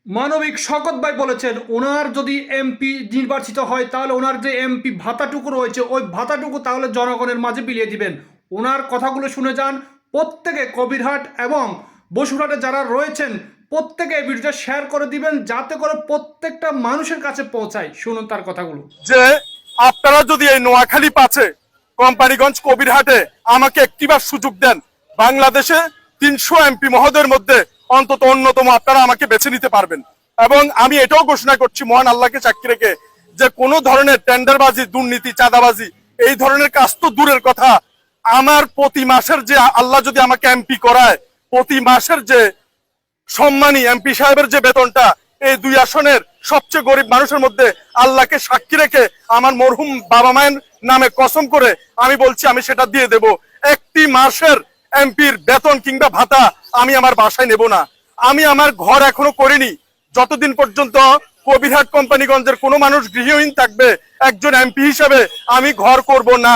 মানবিক শকত ভাই বলেছেন ওনার যদি এমপি নির্বাচিত হয় তাহলে ওনার যে এমপি ভাতাটুকু রয়েছে ওই ভাতাটুকু তাহলে জনগণের মাঝে বিলিয়ে দিবেন। ওনার কথাগুলো শুনে যান প্রত্যেকে, কবিরহাট এবং বসুরহাটে যারা রয়েছেন প্রত্যেকে এই ভিডিওটা শেয়ার করে দিবেন যাতে করে প্রত্যেকটা মানুষের কাছে পৌঁছায়। শুনুন তার কথাগুলো। যে আপনারা যদি এই নোয়াখালী পাচ্ছে কোম্পানিগঞ্জ কবিরহাটে আমাকে একটিবার সুযোগ দেন, বাংলাদেশে 300 এমপি মহোদয়ের মধ্যে অন্তত অন্যতম আপনারা আমাকে বেছে নিতে পারবেন। এবং আমি এটাও ঘোষণা করছি মহান আল্লাহকে সাক্ষী রেখে যে কোনো ধরনের টেন্ডারবাজি, দুর্নীতি, চাঁদাবাজি এই ধরনের কাজ তো দূরের কথা, আমার প্রতি মাসের যে আল্লাহ যদি আমাকে এমপি করায়, প্রতি মাসের যে সম্মানী এমপি সাহেবের যে বেতনটা এই দুই আসনের সবচেয়ে গরিব মানুষের মধ্যে আল্লাহকে সাক্ষী রেখে আমার মরহুম বাবা মায়ের নামে কসম করে আমি বলছি আমি সেটা দিয়ে দেব। একটি মাসের এমপির বেতন কিংবা ভাতা আমি আমার বাসায় নেব না। আমি আমার ঘর এখনো করিনি, যতদিন পর্যন্ত কবিরহাট কোম্পানিগঞ্জের কোনো মানুষ গৃহহীন থাকবে একজন এমপি হিসেবে আমি ঘর করব না।